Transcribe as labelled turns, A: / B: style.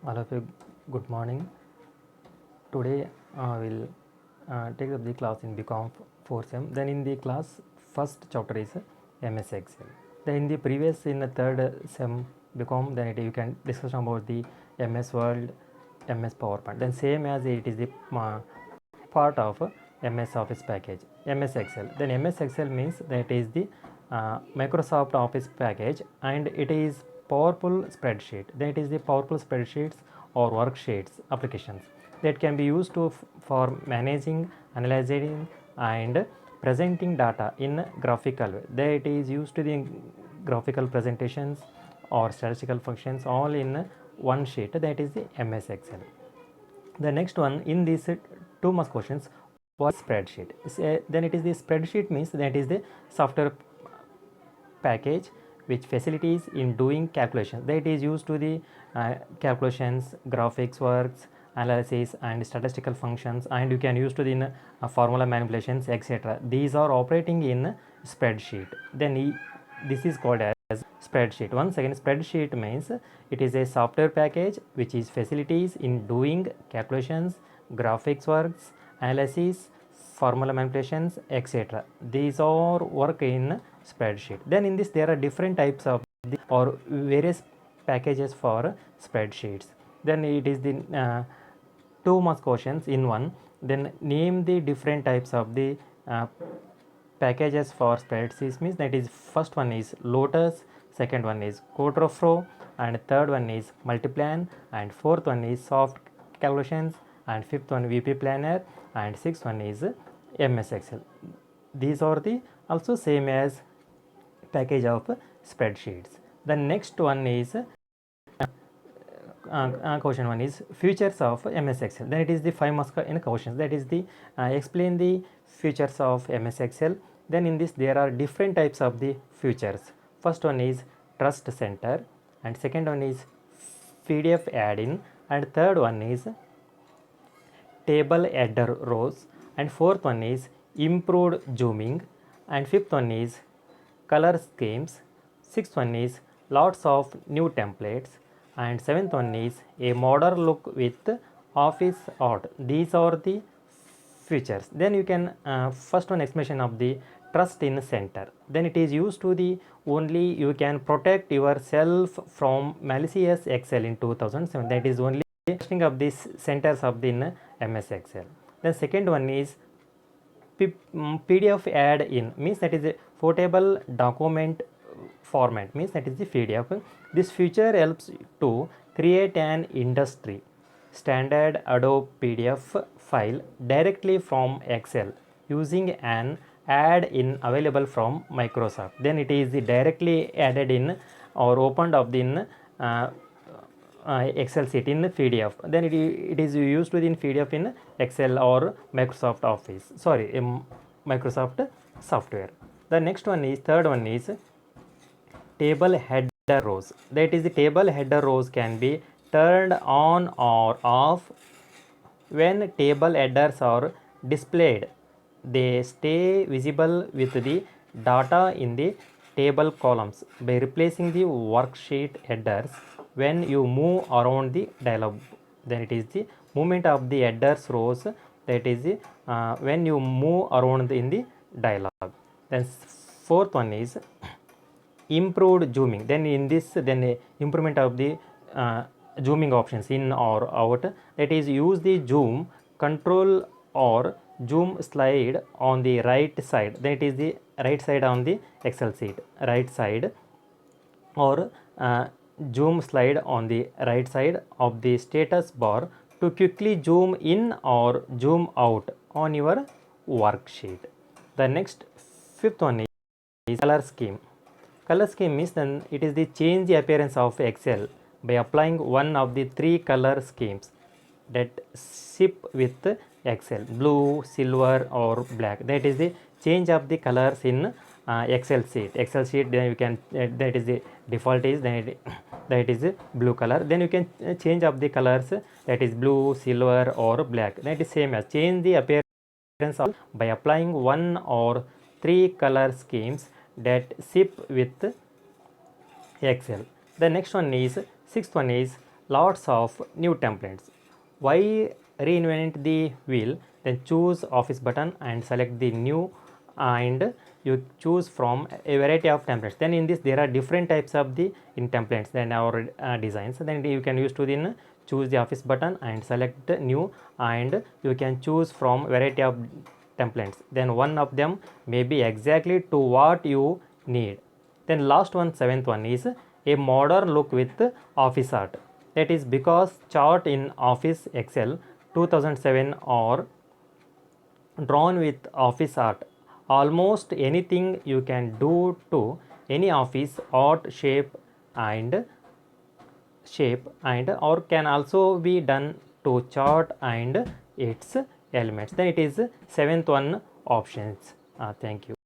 A: All of you, good morning. Today we'll take up the class in BCom 4th sem. Then in the class, first chapter is MS Excel. Then in the previous, in the third sem BCom, then you can discuss about the MS Word, MS PowerPoint. Then same as it is the part of MS Office package, MS Excel. Then MS Excel means that is the Microsoft Office package, and it is powerful spreadsheet. That is the powerful spreadsheets or worksheets applications that can be used for managing, analyzing, and presenting data in graphical way. That is used to the graphical presentations or statistical functions all in one sheet. That is the MS Excel. The next one in these 2 marks questions, what spreadsheet? Then it is the spreadsheet means that is the software package which facilities in doing calculations, that is used to the calculations, graphics works, analysis and statistical functions, and you can use to the formula manipulations, etc. These are operating in spreadsheet. Then this is called as spreadsheet. Once again, spreadsheet means it is a software package which is facilities in doing calculations, graphics works, analysis, formula manipulations, etc. These all work in spreadsheet. Then in this there are different types of or various packages for spreadsheets. Then it is the 2 marks questions in one. Then name the different types of the packages for spreadsheets means that is first one is Lotus, second one is CodeRofro, and third one is Multiplan, and fourth one is Soft Calculations, and fifth one VP Planner, and sixth one is MS Excel. These are the also same as package of spreadsheets. The next one is question one is features of MS Excel. Then it is the 5 marks in questions, that is the explain the features of MS Excel. Then in this there are different types of the features. First one is Trust Center, and second one is PDF add-in, and third one is table header rows, and fourth one is improved zooming, and fifth one is color schemes, sixth one is lots of new templates, and seventh one is a modern look with office art. These are the features. Then you can first one explanation of the trust in center. Then it is used to the only you can protect yourself from malicious Excel in 2007. That is only testing of these centers of the MS Excel. Then second one is PDF add-in means that is a portable document format, means that is the PDF. This feature helps to create an industry standard Adobe PDF file directly from Excel using an add-in available from Microsoft. Then it is directly added in or opened up in Excel sheet in PDF. Then it is used within PDF in Excel or Microsoft Office, Microsoft software. The next one is third one is table header rows. That is the table header rows can be turned on or off when table headers are displayed. They stay visible with the data in the table columns by replacing the worksheet headers when you move around the dialog. Then it is the movement of the headers rows, that is the when you move around in the dialog. Then fourth one is improved zooming. Then in this then improvement of the zooming options in or out, that is use the zoom control or zoom slide on the right side. That is the right side on the Excel sheet, right side, or zoom slide on the right side of the status bar to quickly zoom in or zoom out on your worksheet. The next fifth one is color scheme. Color scheme means then it is the change the appearance of Excel by applying one of the 3 color schemes that ship with Excel: blue, silver, or black. That is the change of the colors in Excel sheet. Excel sheet, then you can that is the default is that is blue color. Then you can change of the colors, that is blue, silver, or black. That is same as change the appearance of by applying one or 3 color schemes that ship with Excel. The next one is sixth one is lots of new templates. Why reinvent the wheel? Then choose office button and select the new, and you choose from a variety of templates. Then in this there are different types of the in templates than our designs. Then you can use to then choose the office button and select the new, and you can choose from variety of templates. Then one of them may be exactly to what you need. Then last one, seventh one is a modern look with office art. That is because chart in Office Excel 2007 are drawn with office art. Almost anything you can do to any office art and shape and or can also be done to chart and its elements. Then it is seventh one options. Thank you.